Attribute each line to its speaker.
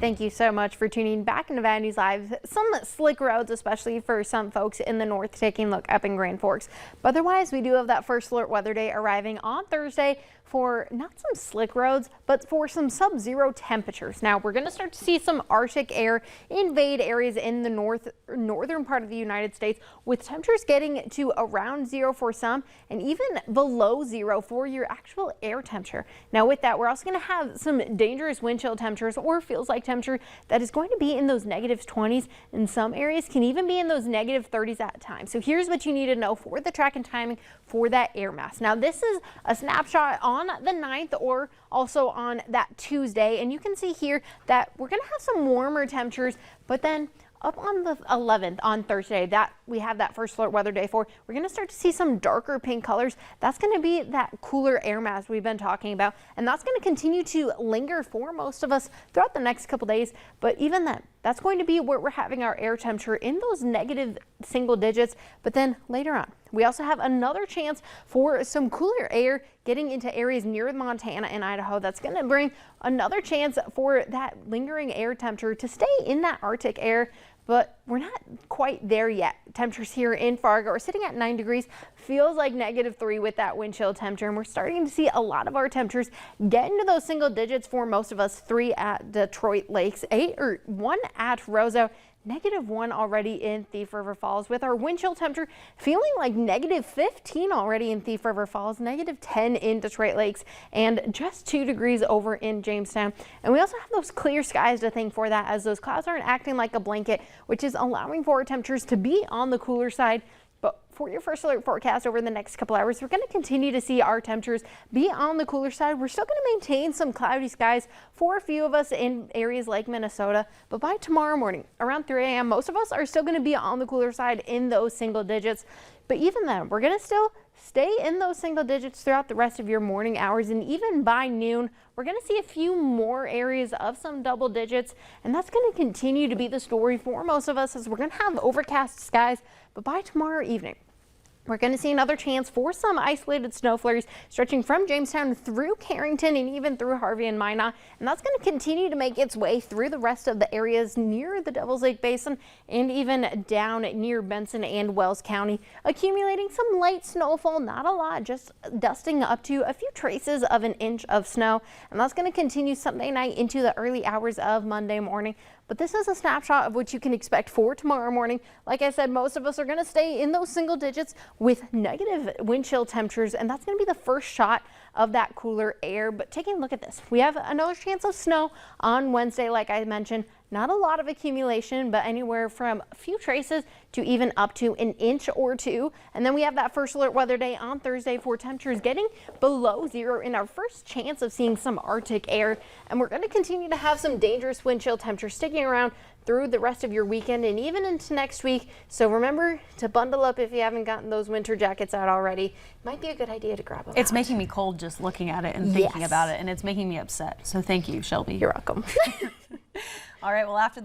Speaker 1: Thank you so much for tuning back into Nevada News Live. Some slick roads, especially for some folks in the north taking a look up in Grand Forks. But otherwise, we do have that first alert weather day arriving on Thursday for not some slick roads, but for some sub-zero temperatures. Now, we're going to start to see some Arctic air invade areas in the northern part of the United States, with temperatures getting to around zero for some and even below zero for your actual air temperature. Now, with that, we're also going to have some dangerous wind chill temperatures, or feels like temperature that is going to be in those negative 20s. In some areas can even be in those negative 30s at times. So here's what you need to know for the track and timing for that air mass. Now, this is a snapshot on the 9th or also on that Tuesday, and you can see here that we're going to have some warmer temperatures, but then up on the 11th on Thursday, that we have that first alert weather day for, we're going to start to see some darker pink colors. That's going to be that cooler air mass we've been talking about, and that's going to continue to linger for most of us throughout the next couple days. But even then, that's going to be where we're having our air temperature in those negative single digits. But then later on, we also have another chance for some cooler air getting into areas near Montana and Idaho. That's going to bring another chance for that lingering air temperature to stay in that Arctic air. But we're not quite there yet. Temperatures here in Fargo are sitting at 9 degrees. Feels like -3 with that wind chill temperature. And we're starting to see a lot of our temperatures get into those single digits for most of us. 3 at Detroit Lakes, 1 at Roseau. -1 already in Thief River Falls, with our wind chill temperature feeling like -15 already in Thief River Falls, -10 in Detroit Lakes, and just 2 degrees over in Jamestown. And we also have those clear skies to thank for that, as those clouds aren't acting like a blanket, which is allowing for our temperatures to be on the cooler side. But for your first alert forecast over the next couple hours, we're going to continue to see our temperatures be on the cooler side. We're still going to maintain some cloudy skies for a few of us in areas like Minnesota. But by tomorrow morning, around 3 a.m., most of us are still going to be on the cooler side in those single digits. But even then, we're going to still stay in those single digits throughout the rest of your morning hours. And even by noon, we're going to see a few more areas of some double digits. And that's going to continue to be the story for most of us, as we're going to have overcast skies. But by tomorrow evening, we're going to see another chance for some isolated snow flurries stretching from Jamestown through Carrington and even through Harvey and Minot. And that's going to continue to make its way through the rest of the areas near the Devil's Lake Basin and even down near Benson and Wells County, accumulating some light snowfall, not a lot, just dusting up to a few traces of an inch of snow. And that's going to continue Sunday night into the early hours of Monday morning. But this is a snapshot of what you can expect for tomorrow morning. Like I said, most of us are going to stay in those single digits with negative wind chill temperatures, and that's going to be the first shot of that cooler air. But taking a look at this, we have another chance of snow on Wednesday, like I mentioned. Not a lot of accumulation, but anywhere from a few traces to even up to an inch or 2. And then we have that first alert weather day on Thursday for temperatures getting below zero in our first chance of seeing some Arctic air. And we're going to continue to have some dangerous wind chill temperatures sticking around through the rest of your weekend and even into next week. So remember to bundle up if you haven't gotten those winter jackets out already. Might be a good idea to grab them.
Speaker 2: It's making me cold just looking at it and thinking about it, and it's making me upset. So thank you, Shelby.
Speaker 1: You're welcome.
Speaker 2: All right, well, after